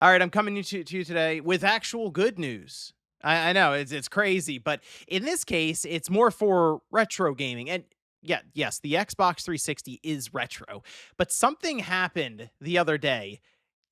All right, I'm coming to you today with actual good news. I know it's crazy, but in this case, it's more for retro gaming. And yeah, yes, the Xbox 360 is retro, but something happened the other day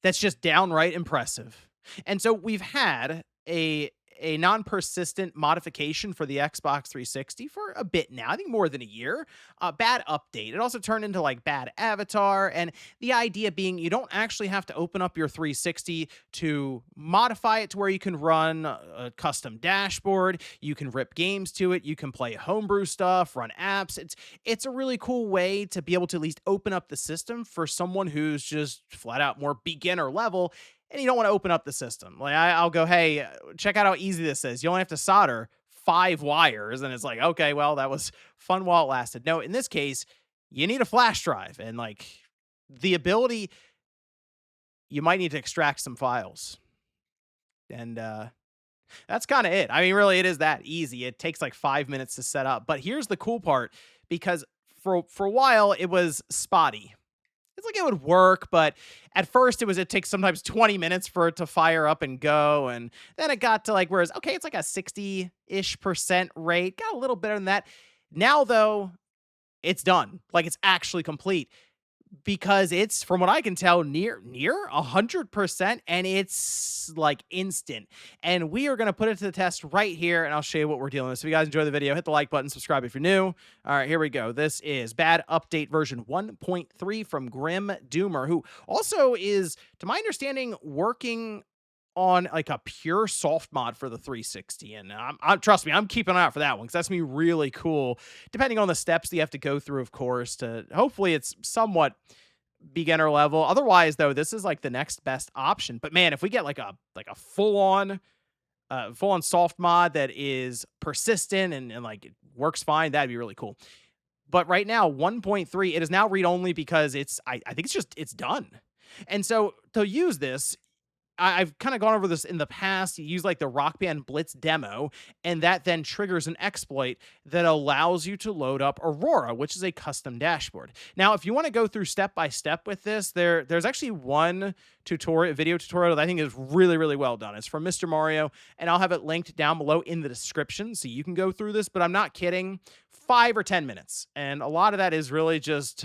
that's just downright impressive. And so we've had a non-persistent modification for the Xbox 360 for a bit now. I think more than a year. Bad update. It also turned into like bad avatar, and the idea being you don't actually have to open up your 360 to modify it to where you can run a custom dashboard. You can rip games to it. You can play homebrew stuff, run apps. It's a really cool way to be able to at least open up the system for someone who's just flat out more beginner level and you don't want to open up the system. Like I'll go, hey, check out how easy this is. You only have to solder 5 wires, and it's like, okay, well, that was fun while it lasted. No, in this case, you need a flash drive, and like the ability, you might need to extract some files, and that's kind of it. I mean, really, it is that easy. It takes like 5 minutes to set up. But here's the cool part, because for a while it was spotty. It's like it would work, but at first it takes sometimes 20 minutes for it to fire up and go. And then it got to like, whereas, okay, it's like a 60-ish% rate, got a little better than that. Now, though, it's done. Like it's actually complete because it's, from what I can tell, near 100%, and it's like instant. And we are going to put it to the test right here, and I'll show you what we're dealing with. So if you guys enjoy the video, hit the like button, subscribe if you're new. All right, here we go. This is bad update version 1.3 from Grim Doomer, who also is, to my understanding, working on like a pure soft mod for the 360. And trust me, I'm keeping an eye out for that one because that's gonna be really cool. Depending on the steps that you have to go through, of course, to hopefully it's somewhat beginner level. Otherwise, though, this is like the next best option. But man, if we get like a full on soft mod that is persistent and like it works fine, that'd be really cool. But right now, 1.3, it is now read only because I think it's done. And so to use this, I've kind of gone over this in the past. You use like the Rock Band Blitz demo, and that then triggers an exploit that allows you to load up Aurora, which is a custom dashboard. Now, if you want to go through step by step with this, there's actually one video tutorial that I think is really, really well done. It's from Mr. Mario, and I'll have it linked down below in the description so you can go through this, but I'm not kidding. 5 or 10 minutes. And a lot of that is really just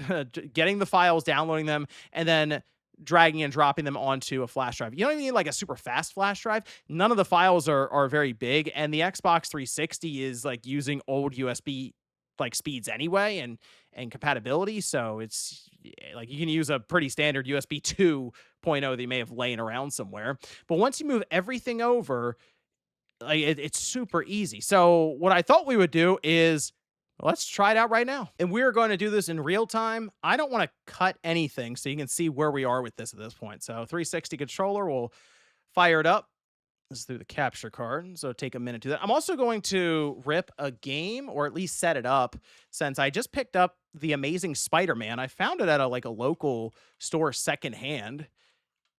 getting the files, downloading them, and then dragging and dropping them onto a flash drive. You don't even need like a super fast flash drive. None of the files are very big, and the Xbox 360 is like using old USB like speeds anyway and compatibility. So it's like you can use a pretty standard USB 2.0 that you may have laying around somewhere. But once you move everything over, like it's super easy. So what I thought we would do is let's try it out right now. And we're going to do this in real time. I don't want to cut anything so you can see where we are with this at this point. So 360 controller will fire it up. This is through the capture card, so take a minute to do that. I'm also going to rip a game, or at least set it up, since I just picked up The Amazing Spider-Man. I found it at a local store secondhand.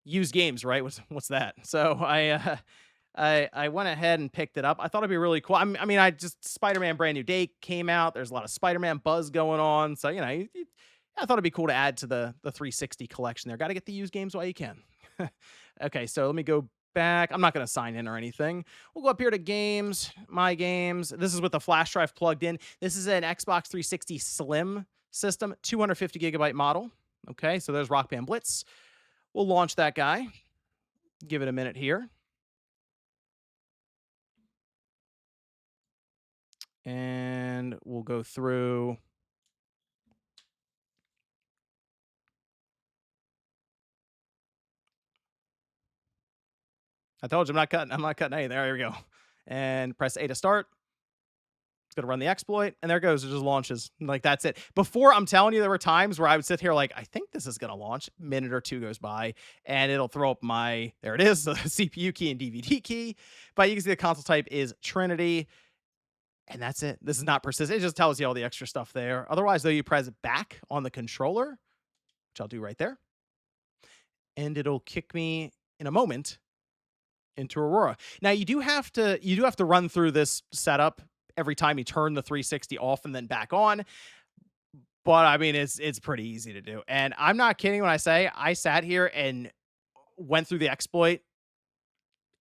Used games, right? What's that? So I went ahead and picked it up. I thought it'd be really cool. I mean, Spider-Man Brand New Day came out. There's a lot of Spider-Man buzz going on. So, I thought it'd be cool to add to the 360 collection there. Got to get the used games while you can. Okay, so let me go back. I'm not going to sign in or anything. We'll go up here to games, my games. This is with the flash drive plugged in. This is an Xbox 360 Slim system, 250 gigabyte model. Okay, so there's Rock Band Blitz. We'll launch that guy. Give it a minute here. And we'll go through. I told you I'm not cutting anything. There we go. And press A to start. It's gonna run the exploit, and there it goes. It just launches. Like that's it. Before, I'm telling you, there were times where I would sit here like, I think this is gonna launch. Minute or two goes by, and it'll throw up there it is, the CPU key and DVD key. But you can see the console type is Trinity. And that's it. This is not persistent. It just tells you all the extra stuff there. Otherwise, though, you press back on the controller, which I'll do right there, and it'll kick me in a moment into Aurora. Now, you do have to run through this setup every time you turn the 360 off and then back on. But I mean, it's pretty easy to do. And I'm not kidding when I say I sat here and went through the exploit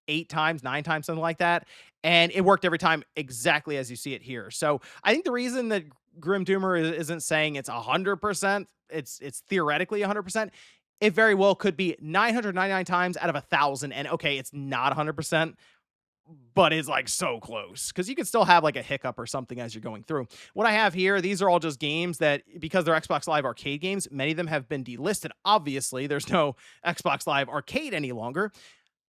8 times, 9 times, something like that, and it worked every time exactly as you see it here. So, I think the reason that Grim Doomer isn't saying it's 100%, it's theoretically 100%, it very well could be 999 times out of 1,000, and okay, it's not 100%, but it's like so close because you could still have like a hiccup or something as you're going through. What I have here, these are all just games that, because they're Xbox Live Arcade games, many of them have been delisted. Obviously, there's no Xbox Live Arcade any longer,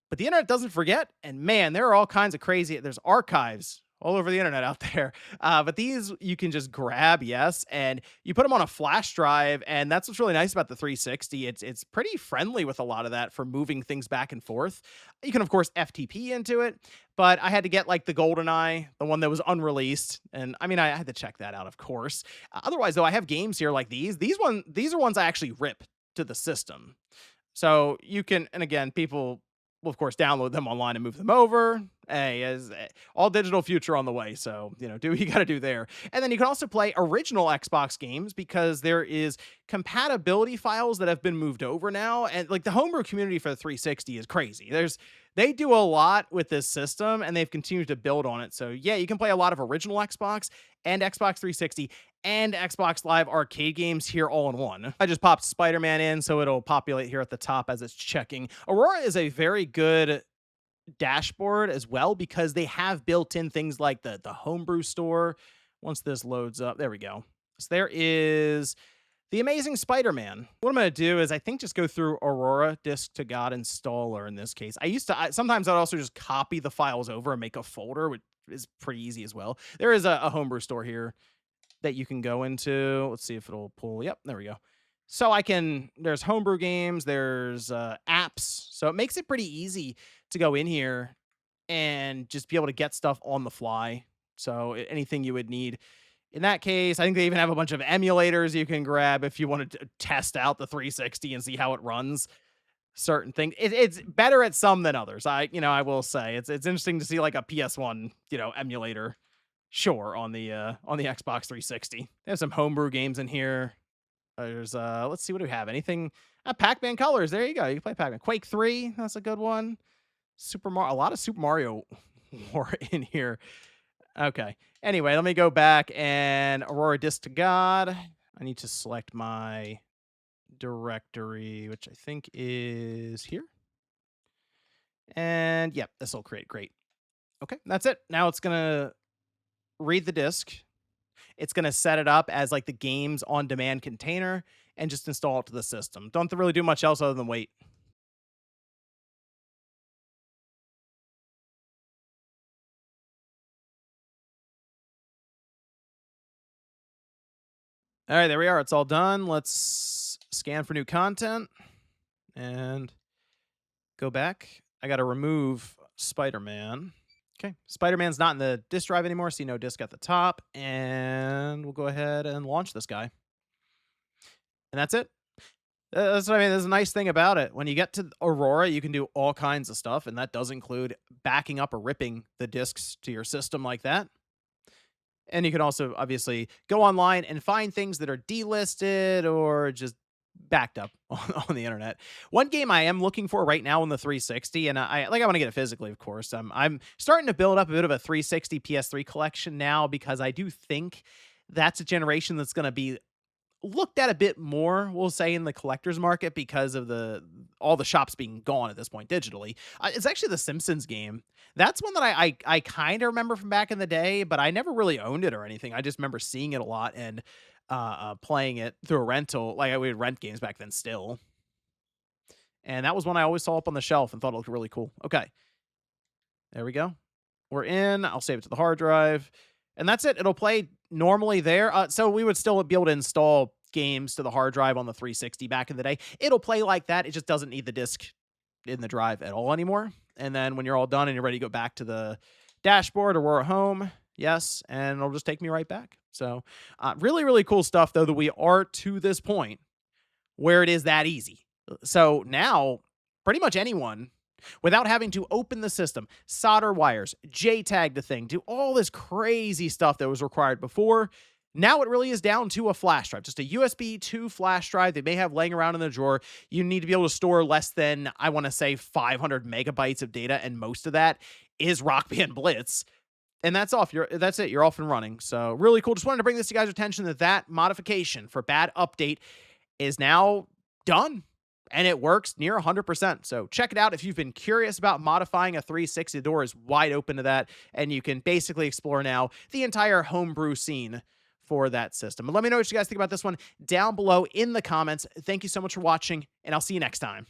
but the internet doesn't forget, and man, there are all kinds of crazy. There's archives all over the internet out there. But these you can just grab, yes, and you put them on a flash drive, and that's what's really nice about the 360. It's pretty friendly with a lot of that for moving things back and forth. You can of course FTP into it, but I had to get like the GoldenEye, the one that was unreleased, and I mean I had to check that out, of course. Otherwise, though, I have games here like these. These are ones I actually rip to the system. So you can, and again, people will of course download them online and move them over. Hey, as all digital future on the way, so do what you got to do there. And then you can also play original Xbox games because there is compatibility files that have been moved over now, and like the homebrew community for the 360 is crazy. They do a lot with this system, and they've continued to build on it. So yeah, you can play a lot of original Xbox and Xbox 360 and Xbox Live Arcade games here all in one. I just popped Spider-Man in, so it'll populate here at the top as it's checking. Aurora is a very good dashboard as well because they have built in things like the homebrew store. Once this loads up, there we go. So there is the Amazing Spider-Man. What I'm going to do is I think just go through Aurora Disk to God Installer in this case. Sometimes I'd also just copy the files over and make a folder, which is pretty easy as well. There is a homebrew store here that you can go into. Let's see if it'll pull. Yep, there we go. So there's homebrew games, there's apps. So it makes it pretty easy to go in here and just be able to get stuff on the fly. So anything you would need. In that case, I think they even have a bunch of emulators you can grab if you wanted to test out the 360 and see how it runs certain things. It's better at some than others. I will say it's interesting to see like a PS1, emulator. Sure, on the Xbox 360. They have some homebrew games in here. There's let's see, what do we have? Anything? Pac-Man Colors. There you go. You can play Pac-Man. Quake 3. That's a good one. A lot of Super Mario War in here. Okay. Anyway, let me go back and Aurora Disk to God. I need to select my directory, which I think is here. And yep, this will create. Great. Okay, that's it. Now it's gonna read the disk. It's going to set it up as like the games on demand container and just install it to the system. Don't have to really do much else other than wait. All right, there we are. It's all done. Let's scan for new content and go back. I got to remove Spider-Man. Okay, Spider-Man's not in the disk drive anymore, so no disk at the top. And we'll go ahead and launch this guy. And that's it. That's what I mean. There's a nice thing about it. When you get to Aurora, you can do all kinds of stuff, and that does include backing up or ripping the disks to your system like that. And you can also obviously go online and find things that are delisted or just backed up on the internet. One game I am looking for right now on the 360, and I want to get it physically, of course. I'm starting to build up a bit of a 360 PS3 collection now because I do think that's a generation that's going to be looked at a bit more, we'll say, in the collector's market because of all the shops being gone at this point digitally. It's actually the Simpsons game. That's one that I kind of remember from back in the day, but I never really owned it or anything. I just remember seeing it a lot and playing it through a rental. Like, we would rent games back then still. And that was one I always saw up on the shelf and thought it looked really cool. Okay. There we go. We're in. I'll save it to the hard drive. And that's it. It'll play normally there. So we would still be able to install games to the hard drive on the 360 back in the day. It'll play like that. It just doesn't need the disc in the drive at all anymore. And then when you're all done and you're ready to go back to the dashboard or we're at home, yes, and it'll just take me right back. So really, really cool stuff, though, that we are to this point where it is that easy. So now pretty much anyone, without having to open the system, solder wires, JTAG the thing, do all this crazy stuff that was required before, Now it really is down to a flash drive, just a USB 2 flash drive they may have laying around in the drawer. You need to be able to store less than, I want to say, 500 megabytes of data, and most of that is Rock Band Blitz. And that's it. You're off and running. So really cool. Just wanted to bring this to you guys' attention that modification for bad update is now done. And it works near 100%. So check it out. If you've been curious about modifying a 360, the door is wide open to that. And you can basically explore now the entire homebrew scene for that system. But let me know what you guys think about this one down below in the comments. Thank you so much for watching, and I'll see you next time.